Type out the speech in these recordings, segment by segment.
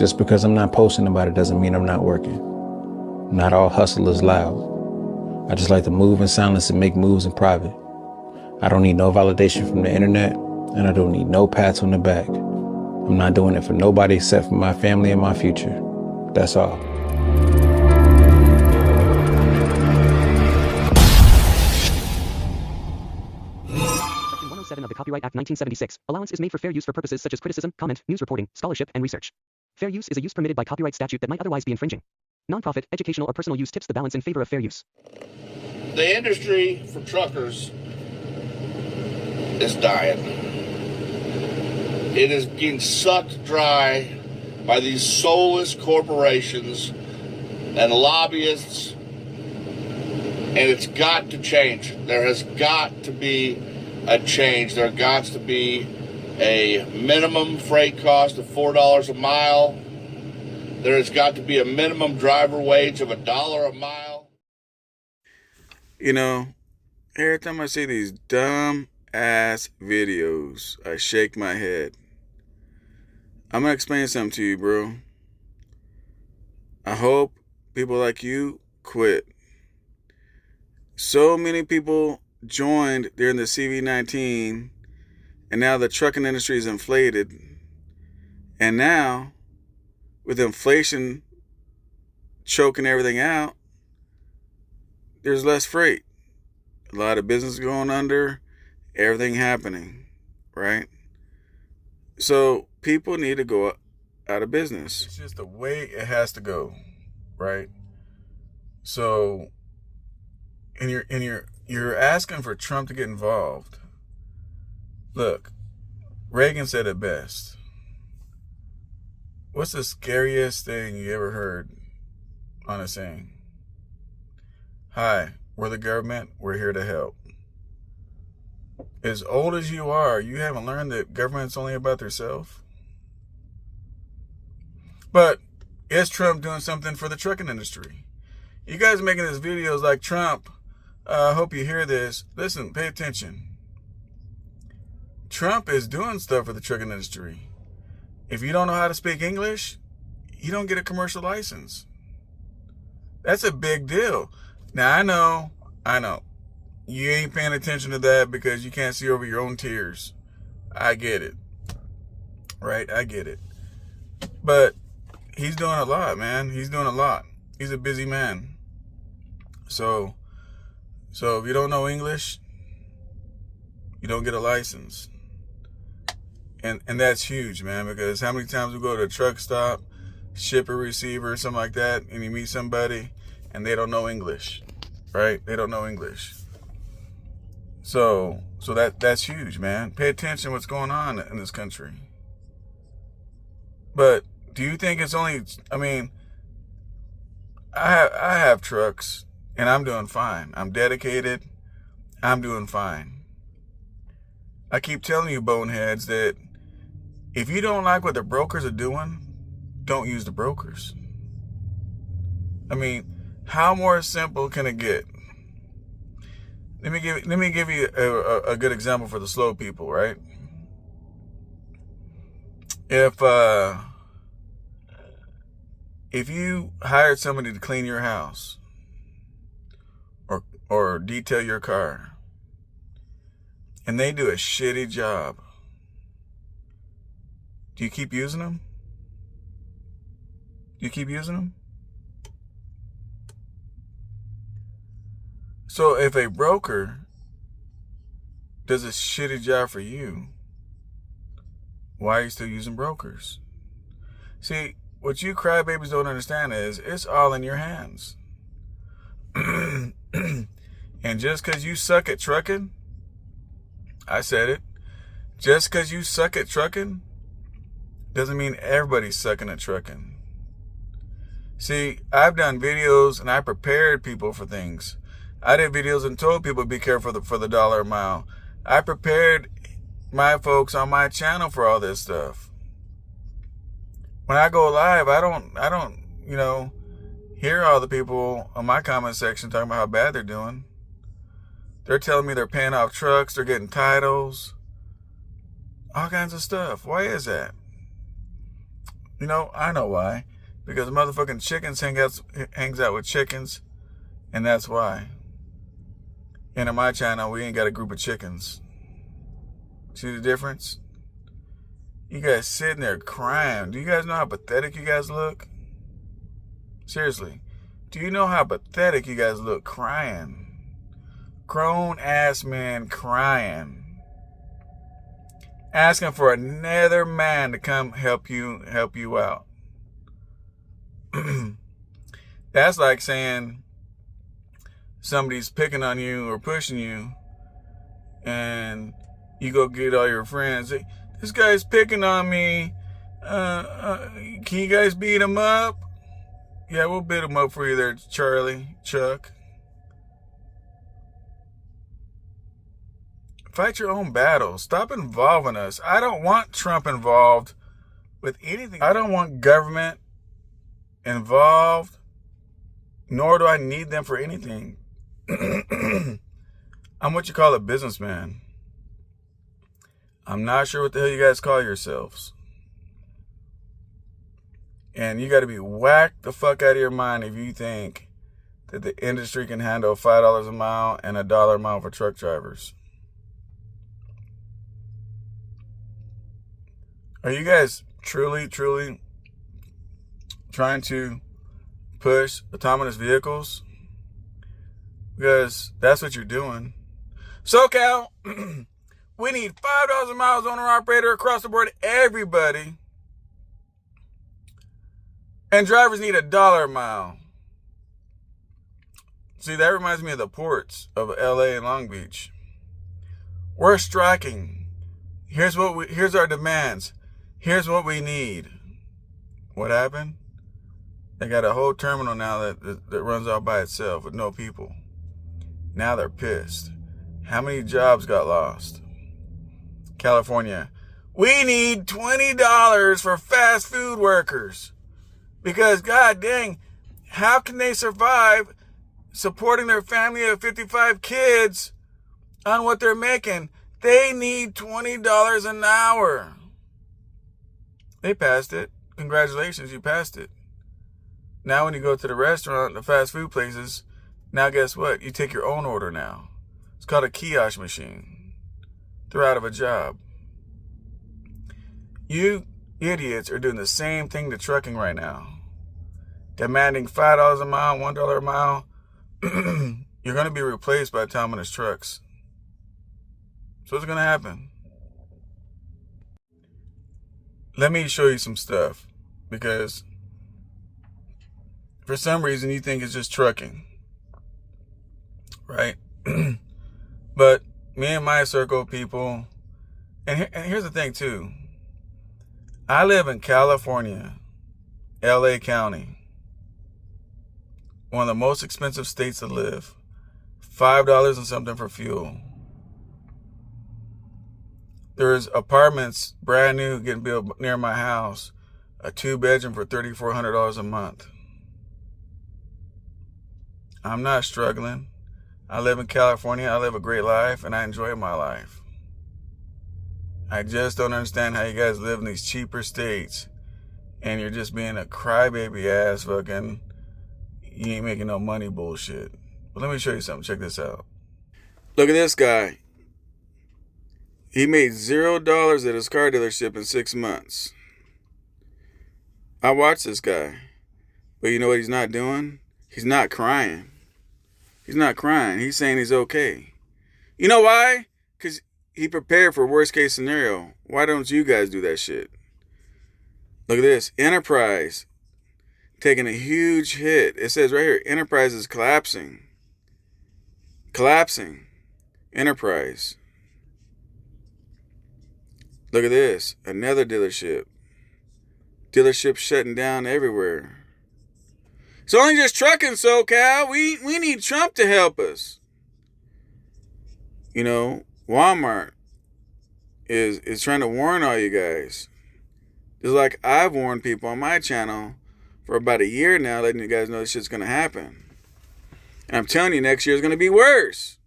Just because I'm not posting about it doesn't mean I'm not working. Not all hustle is loud. I just like to move in silence and make moves in private. I don't need no validation from the internet, and I don't need no pats on the back. I'm not doing it for nobody except for my family and my future. That's all. Section 107 of the Copyright Act 1976. Allowance is made for fair use for purposes such as criticism, comment, news reporting, scholarship, and research. Fair use is a use permitted by copyright statute that might otherwise be infringing. Nonprofit, educational, or personal use tips the balance in favor of fair use. The industry for truckers is dying. It is getting sucked dry by these soulless corporations and lobbyists, and it's got to change. There has got to be a change. There got to be a minimum freight cost of $4 a mile. There has got to be a minimum driver wage of $1 a mile. You know, every time I see these dumb ass videos, I shake my head. I'm gonna explain something to you, bro. I hope people like you quit. So many people joined during the CV-19, and now the trucking industry is inflated. And now, with inflation choking everything out, there's less freight. A lot of business going under, everything happening, right? So people need to go out of business. It's just the way it has to go, right? So, and you're asking for Trump to get involved. Look, Reagan said it best. What's the scariest thing you ever heard on a saying? Hi, we're the government. We're here to help. As old as you are, you haven't learned that government's only about themselves. But is Trump doing something for the trucking industry? You guys are making these videos like Trump. I hope you hear this. Listen, pay attention. Trump is doing stuff for the trucking industry. If you don't know how to speak English, you don't get a commercial license. That's a big deal. Now, I know. You ain't paying attention to that because you can't see over your own tears. I get it. Right? I get it. But he's doing a lot, man. He's doing a lot. He's a busy man. So if you don't know English, you don't get a license. And that's huge, man, because how many times we go to a truck stop, ship a receiver or something like that, and you meet somebody and they don't know English, right? They don't know English. So that's huge, man. Pay attention to what's going on in this country. But do you think it's only, I have trucks and I'm doing fine. I'm dedicated. I'm doing fine. I keep telling you boneheads that if you don't like what the brokers are doing, don't use the brokers. How more simple can it get? Let me give you a good example for the slow people, right? If you hired somebody to clean your house or detail your car, and they do a shitty job, do you keep using them? Do you keep using them? So if a broker does a shitty job for you, why are you still using brokers? See, what you crybabies don't understand is it's all in your hands. And just because you suck at trucking, I said it, just because you suck at trucking doesn't mean everybody's sucking at trucking. See, I've done videos and I prepared people for things. I did videos and told people be careful for the $1 a mile. I prepared my folks on my channel for all this stuff. When I go live, I don't, hear all the people on my comment section talking about how bad they're doing. They're telling me they're paying off trucks, they're getting titles, all kinds of stuff. Why is that? You know, I know why. Because motherfucking chickens hangs out with chickens, and that's why. And on my channel, we ain't got a group of chickens. See the difference? You guys sitting there crying. Do you guys know how pathetic you guys look? Seriously. Do you know how pathetic you guys look crying? Grown ass men crying. Asking for another man to come help you out. That's like saying somebody's picking on you or pushing you, and you go get all your friends. Hey, this guy's picking on me. Can you guys beat him up? Yeah, we'll beat him up for you there, Charlie, Chuck. Fight your own battles. Stop involving us. I don't want Trump involved with anything. I don't want government involved, nor do I need them for anything. I'm what you call a businessman. I'm not sure what the hell you guys call yourselves. And you got to be whacked the fuck out of your mind if you think that the industry can handle $5 a mile and $1 a mile for truck drivers. Are you guys truly trying to push autonomous vehicles? Because that's what you're doing. SoCal, we need $5 a mile owner operator across the board, everybody. And drivers need $1 a mile. See, that reminds me of the ports of LA and Long Beach. We're striking. Here's our demands. Here's what we need. What happened? They got a whole terminal now that runs all by itself with no people. Now they're pissed. How many jobs got lost? California, we need $20 for fast food workers. Because, god dang, how can they survive supporting their family of 55 kids on what they're making? They need $20 an hour. They passed it. Congratulations, you passed it. Now when you go to the restaurant, the fast food places, now guess what? You take your own order now. It's called a kiosk machine. They're out of a job. You idiots are doing the same thing to trucking right now. Demanding $5 a mile, $1 a mile. You're going to be replaced by autonomous trucks. So what's going to happen? Let me show you some stuff, because for some reason you think it's just trucking, right? But me and my circle of people, and here's the thing too. I live in California, LA County, one of the most expensive states to live. $5 and something for fuel. There's apartments, brand new, getting built near my house. A 2-bedroom for $3,400 a month. I'm not struggling. I live in California. I live a great life, and I enjoy my life. I just don't understand how you guys live in these cheaper states, and you're just being a crybaby ass fucking, you ain't making no money bullshit. But let me show you something. Check this out. Look at this guy. He made $0 at his car dealership in 6 months. I watched this guy. But you know what he's not doing? He's not crying. He's not crying. He's saying he's okay. You know why? Because he prepared for worst case scenario. Why don't you guys do that shit? Look at this. Enterprise taking a huge hit. It says right here, Enterprise is collapsing. Collapsing. Enterprise. Look at this. Another dealership. Dealership shutting down everywhere. It's only just trucking, SoCal. We need Trump to help us. You know, Walmart is trying to warn all you guys. Just like I've warned people on my channel for about a year now, letting you guys know this shit's going to happen. And I'm telling you, next year is going to be worse.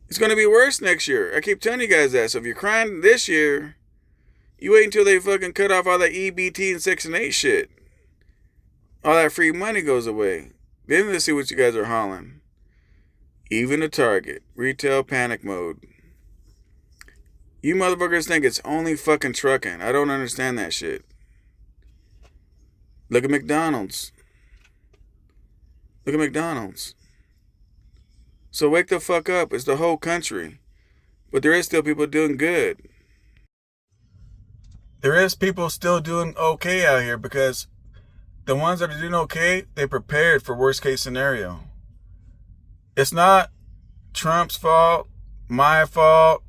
It's going to be worse next year. I keep telling you guys that. So if you're crying this year, You wait until they fucking cut off all that EBT and Section 8 shit. All that free money goes away. Then let's see what you guys are hauling. Even the Target. Retail panic mode. You motherfuckers think it's only fucking trucking. I don't understand that shit. Look at McDonald's. Look at McDonald's. So wake the fuck up. It's the whole country. But there is still people doing good. There is people still doing okay out here because the ones that are doing okay, they prepared for worst case scenario. It's not Trump's fault, my fault,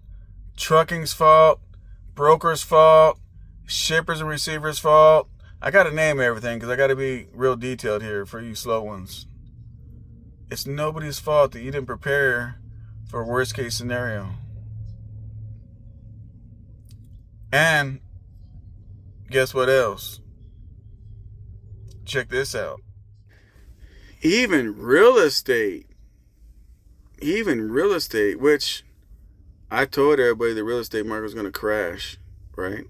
trucking's fault, brokers' fault, shippers and receivers' fault. I got to name everything because I got to be real detailed here for you slow ones. It's nobody's fault that you didn't prepare for a worst case scenario. And guess what else? Check this out. Even real estate, which I told everybody the real estate market was going to crash, right?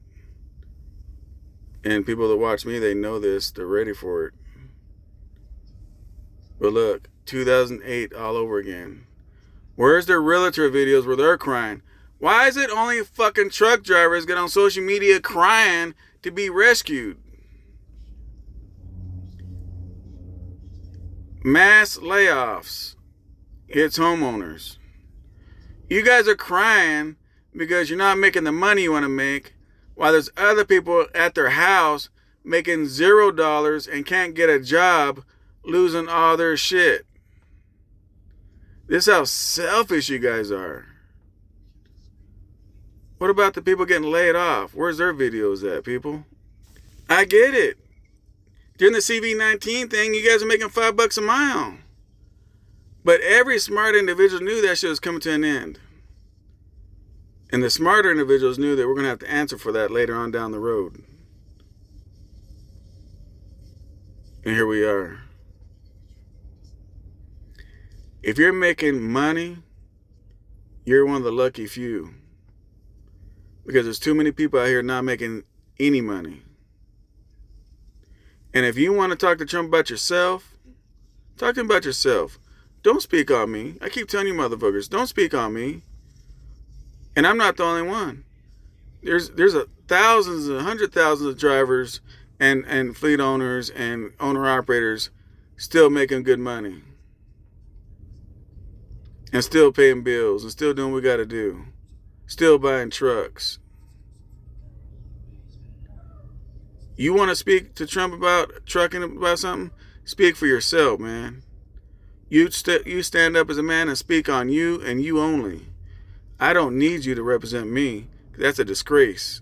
And people that watch me, they know this. They're ready for it. But look, 2008 all over again. Where's their realtor videos where they're crying? Why is it only fucking truck drivers get on social media crying to be rescued? Mass layoffs hits homeowners. You guys are crying because you're not making the money you want to make, while there's other people at their house making $0 and can't get a job, losing all their shit. This is how selfish you guys are. What about the people getting laid off? Where's their videos at, people? I get it. During the CV-19 thing, you guys are making $5 a mile. But every smart individual knew that shit was coming to an end. And the smarter individuals knew that we're going to have to answer for that later on down the road. And here we are. If you're making money, you're one of the lucky few. Because there's too many people out here not making any money. And if you want to talk to Trump about yourself, talk to him about yourself. Don't speak on me. I keep telling you motherfuckers, don't speak on me. And I'm not the only one. There's thousands and hundred thousands of drivers and fleet owners and owner-operators still making good money. And still paying bills and still doing what we got to do. Still buying trucks. You want to speak to Trump about trucking, about something? Speak for yourself, man. You stand up as a man and speak on you and you only. I don't need you to represent me. That's a disgrace.